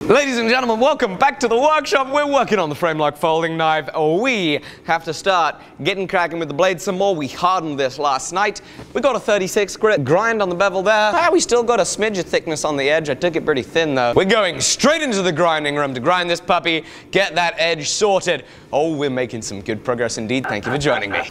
Ladies and gentlemen, welcome back to the workshop. We're working on the frame lock folding knife. We have to start getting cracking with the blade some more. We hardened this last night. We got a 36 grit grind on the bevel there. We still got a smidge of thickness on the edge. I took it pretty thin though. We're going straight into the grinding room to grind this puppy, get that edge sorted. Oh, we're making some good progress indeed. Thank you for joining me.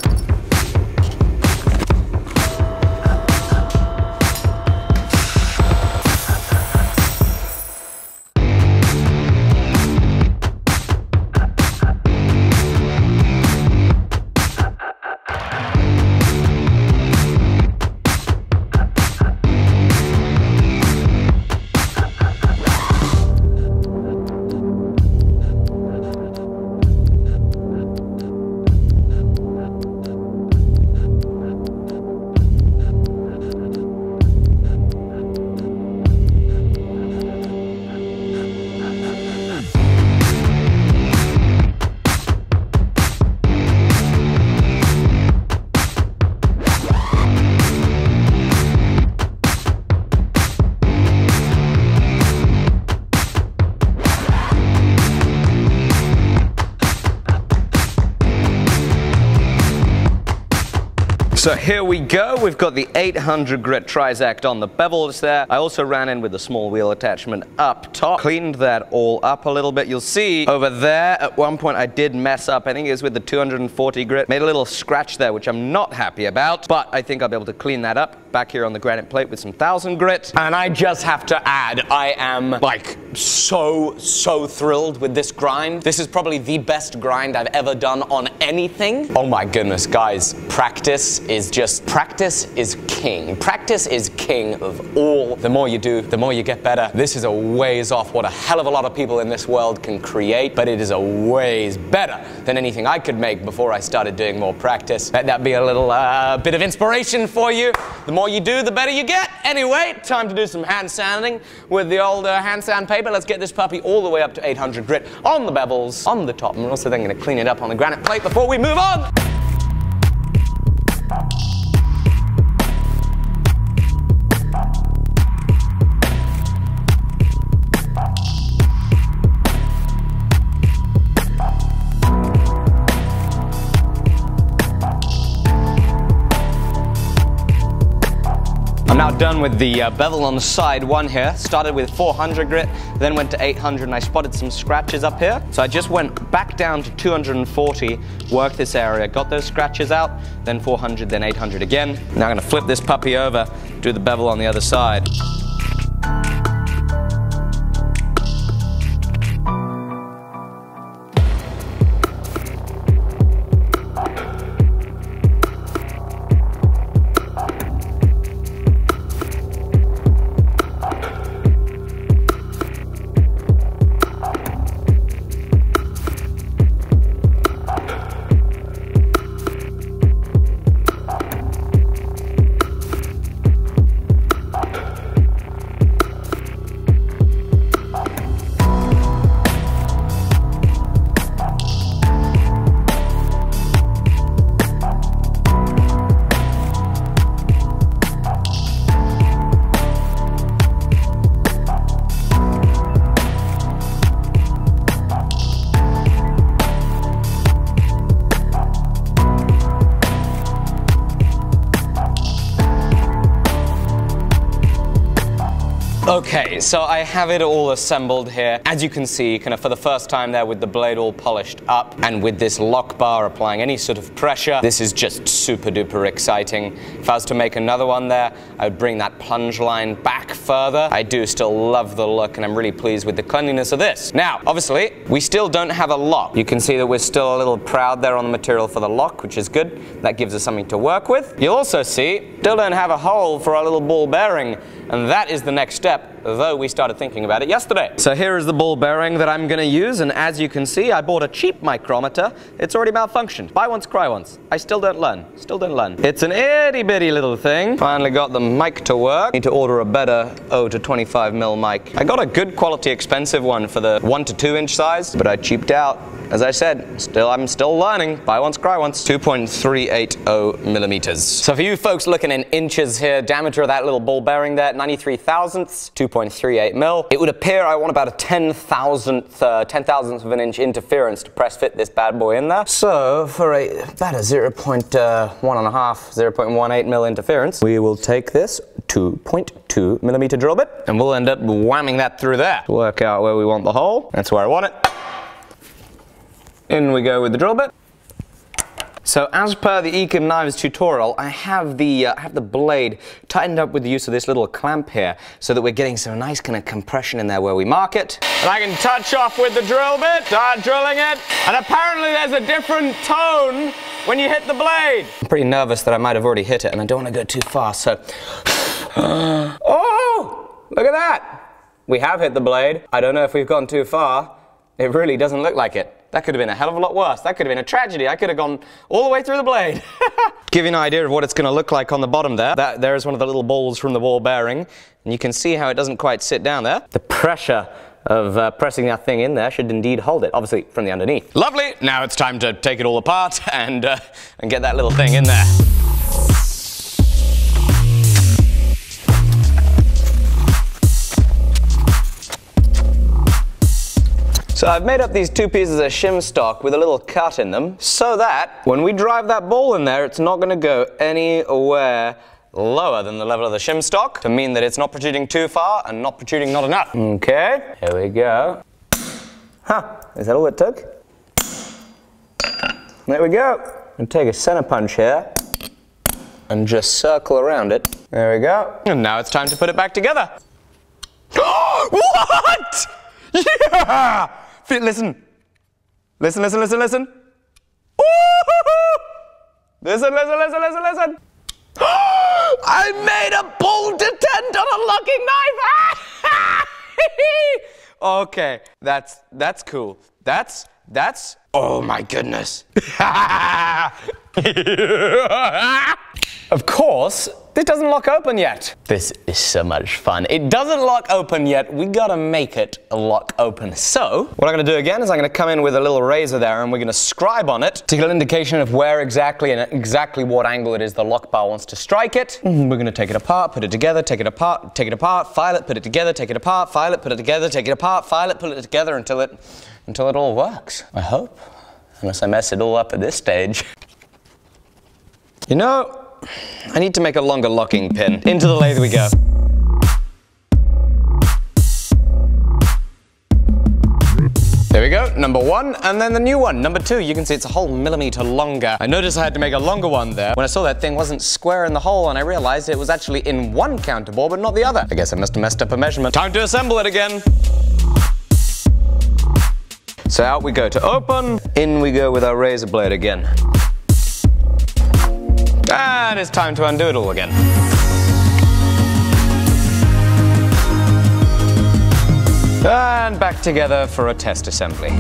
So here we go, we've got the 800 grit Trizact on the bevels there. I also ran in with the small wheel attachment up top, cleaned that all up a little bit. You'll see over there at one point I did mess up, I think it was with the 240 grit. Made a little scratch there, which I'm not happy about, but I think I'll be able to clean that up back here on the granite plate with some 1000 grit. And I just have to add, I am like so thrilled with this grind. This is probably the best grind I've ever done on anything. Oh my goodness, guys, practice is king. Practice is king of all. The more you do, the more you get better. This is a ways off what a hell of a lot of people in this world can create, but it is a ways better than anything I could make before I started doing more practice. Let that be a little bit of inspiration for you. The more you do, the better you get. Anyway, time to do some hand sanding with the old hand sand paper. Let's get this puppy all the way up to 800 grit on the bevels, on the top. I'm also then going to clean it up on the granite plate before we move on. I'm now done with the bevel on the side one here. Started with 400 grit, then went to 800 and I spotted some scratches up here. So I just went back down to 240, worked this area, got those scratches out, then 400, then 800 again. Now I'm gonna flip this puppy over, do the bevel on the other side. Okay, so I have it all assembled here. As you can see, kind of for the first time there with the blade all polished up and with this lock bar applying any sort of pressure, this is just super duper exciting. If I was to make another one there, I would bring that plunge line back further. I do still love the look and I'm really pleased with the cleanliness of this. Now, obviously, we still don't have a lock. You can see that we're still a little proud there on the material for the lock, which is good. That gives us something to work with. You'll also see, still don't have a hole for our little ball bearing, and that is the next step, though we started thinking about it yesterday. So here is the ball bearing that I'm going to use, and as you can see, I bought a cheap micrometer. It's already malfunctioned. Buy once, cry once. I still don't learn. Still don't learn. It's an itty bitty little thing. Finally got the mic to work. Need to order a better 0 to 25mm mic. I got a good quality expensive one for the 1 to 2 inch size, but I cheaped out. As I said, I'm still learning. Buy once, cry once. 2.380 millimeters. So for you folks looking in inches here, diameter of that little ball bearing there, 93 thousandths, 2. 3.38 mil. It would appear I want about a 10,000th of an inch interference to press fit this bad boy in there. So for about a 0.18 mil interference, we will take this 2.2 millimeter drill bit, and we'll end up whamming that through there to work out where we want the hole. That's where I want it. In we go with the drill bit. So as per the Ecom Knives tutorial, I have the blade tightened up with the use of this little clamp here so that we're getting some nice kind of compression in there where we mark it. And I can touch off with the drill bit, start drilling it, and apparently there's a different tone when you hit the blade. I'm pretty nervous that I might have already hit it and I don't want to go too fast, so... Oh! Look at that! We have hit the blade. I don't know if we've gone too far. It really doesn't look like it. That could have been a hell of a lot worse. That could have been a tragedy. I could have gone all the way through the blade. Give you an idea of what it's going to look like on the bottom there. There is one of the little balls from the ball bearing, and you can see how it doesn't quite sit down there. The pressure of pressing that thing in there should indeed hold it, obviously from the underneath. Lovely. Now it's time to take it all apart and get that little thing in there. So I've made up these two pieces of shim stock with a little cut in them so that when we drive that ball in there, it's not going to go anywhere lower than the level of the shim stock to mean that it's not protruding too far and not protruding not enough. Okay, here we go. Huh, is that all it took? There we go. And take a center punch here and just circle around it. There we go. And now it's time to put it back together. What? Yeah! Listen. Listen. Listen. Listen. I made a bolt attempt on a locking knife! Okay, that's cool. That's, oh my goodness. Of course, this doesn't lock open yet. This is so much fun. It doesn't lock open yet. We gotta make it lock open. So, what I'm gonna do again is I'm gonna come in with a little razor there and we're gonna scribe on it to get an indication of where exactly and exactly what angle it is the lock bar wants to strike it. We're gonna take it apart, put it together, take it apart, file it, put it together, take it apart, file it, put it together, take it apart, file it, put it together until it all works. I hope. Unless I mess it all up at this stage. You know, I need to make a longer locking pin. Into the lathe we go. There we go, number one, and then the new one, number two. You can see it's a whole millimeter longer. I noticed I had to make a longer one there. When I saw that thing wasn't square in the hole, and I realized it was actually in one counterbore, but not the other. I guess I must have messed up a measurement. Time to assemble it again. So out we go to open. In we go with our razor blade again. And it's time to undo it all again. And back together for a test assembly.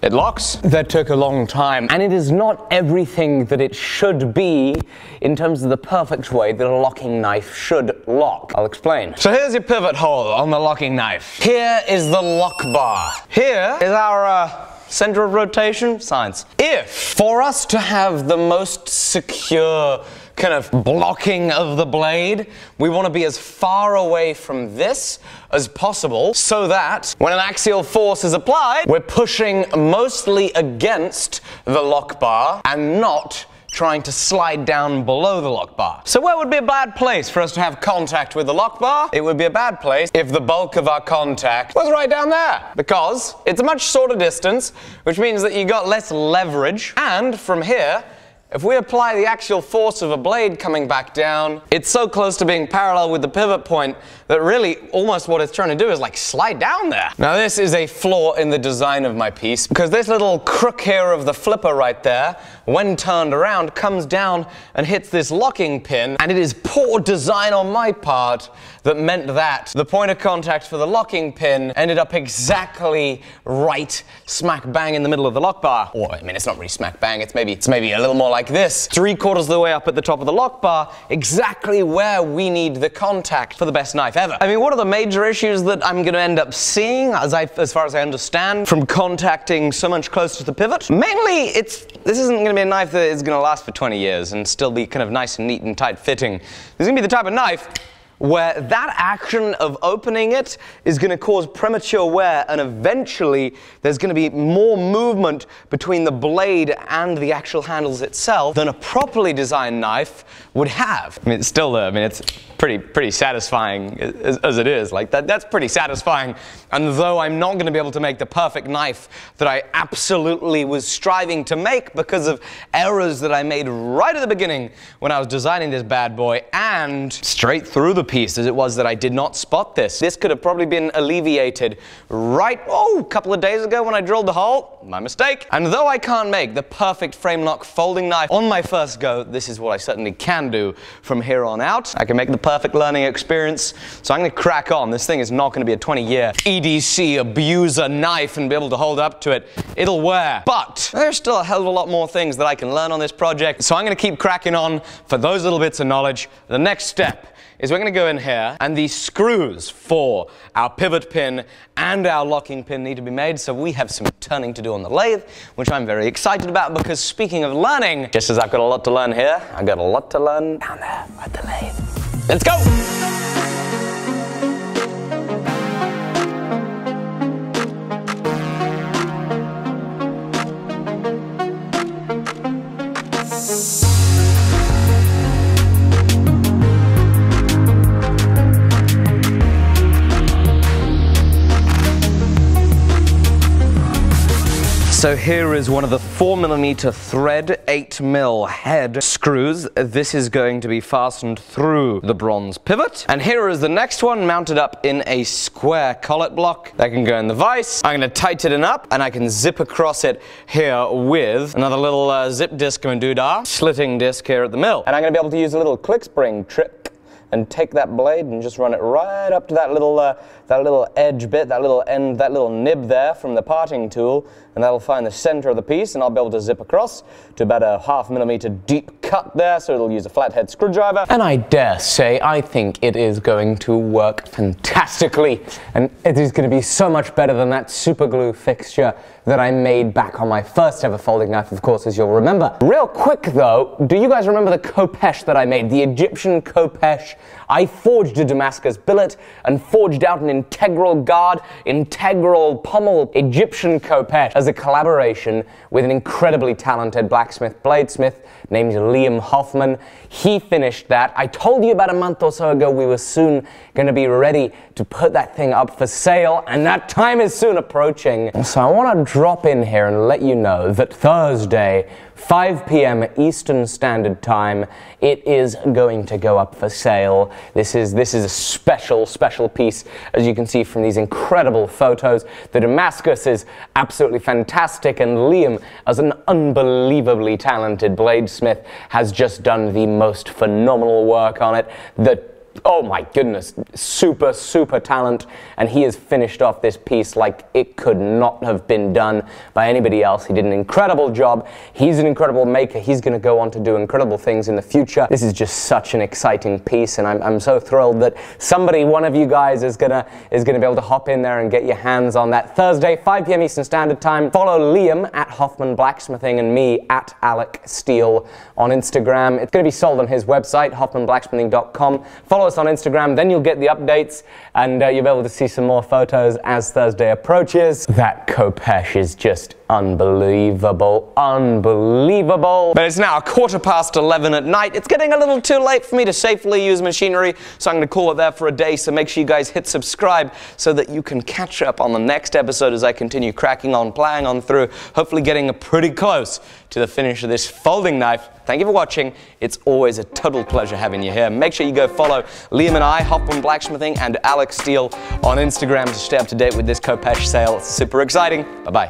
It locks. That took a long time, and it is not everything that it should be in terms of the perfect way that a locking knife should lock. I'll explain. So here's your pivot hole on the locking knife. Here is the lock bar. Here is our center of rotation, science. If, for us to have the most secure kind of blocking of the blade, we want to be as far away from this as possible so that when an axial force is applied, we're pushing mostly against the lock bar and not trying to slide down below the lock bar. So where would be a bad place for us to have contact with the lock bar? It would be a bad place if the bulk of our contact was right down there, because it's a much shorter distance, which means that you got less leverage, and from here, if we apply the axial force of a blade coming back down, it's so close to being parallel with the pivot point that really almost what it's trying to do is like slide down there. Now this is a flaw in the design of my piece, because this little crook here of the flipper right there when turned around, comes down and hits this locking pin, and it is poor design on my part that meant that the point of contact for the locking pin ended up exactly right smack bang in the middle of the lock bar. Or, I mean, it's not really smack bang, it's maybe a little more like this. 3/4 of the way up at the top of the lock bar, exactly where we need the contact for the best knife ever. I mean, what are the major issues that I'm going to end up seeing, as far as I understand, from contacting so much closer to the pivot? Mainly, this isn't going to be a knife that is going to last for 20 years and still be kind of nice and neat and tight fitting. This is going to be the type of knife where that action of opening it is going to cause premature wear, and eventually there's going to be more movement between the blade and the actual handles itself than a properly designed knife would have. I mean, it's still, it's pretty satisfying as it is. Like, that's pretty satisfying. And though I'm not going to be able to make the perfect knife that I absolutely was striving to make because of errors that I made right at the beginning when I was designing this bad boy, and straight through the piece as it was that I did not spot this. This could have probably been alleviated right, a couple of days ago when I drilled the hole. My mistake. And though I can't make the perfect frame lock folding knife on my first go, this is what I certainly can do from here on out. I can make the perfect learning experience, so I'm going to crack on. This thing is not going to be a 20-year EDC abuser knife and be able to hold up to it. It'll wear. But there's still a hell of a lot more things that I can learn on this project, so I'm going to keep cracking on for those little bits of knowledge. The next step is we're going to go in here, and the screws for our pivot pin and our locking pin need to be made, so we have some turning to do on the lathe, which I'm very excited about, because speaking of learning, just as I've got a lot to learn here, I've got a lot to learn down there at the lathe. Let's go! So here is one of the 4mm thread 8mm head screws. This is going to be fastened through the bronze pivot. And here is the next one mounted up in a square collet block that can go in the vise. I'm going to tighten it up, and I can zip across it here with another little zip disc and doodah, slitting disc here at the mill. And I'm going to be able to use a little click spring trick and take that blade and just run it right up to that little edge bit, that little end, that little nib there from the parting tool, and that'll find the center of the piece, and I'll be able to zip across to about a 1/2 millimeter deep cut there, so it'll use a flathead screwdriver. And I dare say, I think it is going to work fantastically, and it is going to be so much better than that super glue fixture that I made back on my first ever folding knife, of course, as you'll remember. Real quick though, do you guys remember the khopesh that I made? The Egyptian khopesh? I forged a Damascus billet and forged out an integral guard, integral pommel Egyptian khopesh as a collaboration with an incredibly talented blacksmith bladesmith named Liam Hoffman. He finished that. I told you about a month or so ago we were soon going to be ready to put that thing up for sale, and that time is soon approaching. So I want to drop in here and let you know that Thursday, 5 p.m. Eastern Standard Time, it is going to go up for sale. This is a special piece, as you can see from these incredible photos. The Damascus is absolutely fantastic, and Liam, as an unbelievably talented bladesmith, has just done the most phenomenal work on it. Oh my goodness, super talent, and he has finished off this piece like it could not have been done by anybody else. He did an incredible job. He's an incredible maker. He's going to go on to do incredible things in the future. This is just such an exciting piece, and I'm so thrilled that somebody, one of you guys, is gonna be able to hop in there and get your hands on that. Thursday, 5 p.m. Eastern Standard Time. Follow Liam at Hoffman Blacksmithing and me at Alec Steele on Instagram. It's going to be sold on his website, hoffmanblacksmithing.com. Follow us on Instagram, then you'll get the updates, and you'll be able to see some more photos as Thursday approaches. That khopesh is just unbelievable. But it's now 11:15 at night. It's getting a little too late for me to safely use machinery, so I'm going to call it there for a day. So make sure you guys hit subscribe so that you can catch up on the next episode as I continue cracking on, playing on through, hopefully getting pretty close to the finish of this folding knife. Thank you for watching. It's always a total pleasure having you here. Make sure you go follow Liam and I, Hoffman Blacksmithing, and Alec Steele on Instagram to stay up to date with this khopesh sale. It's super exciting. Bye-bye.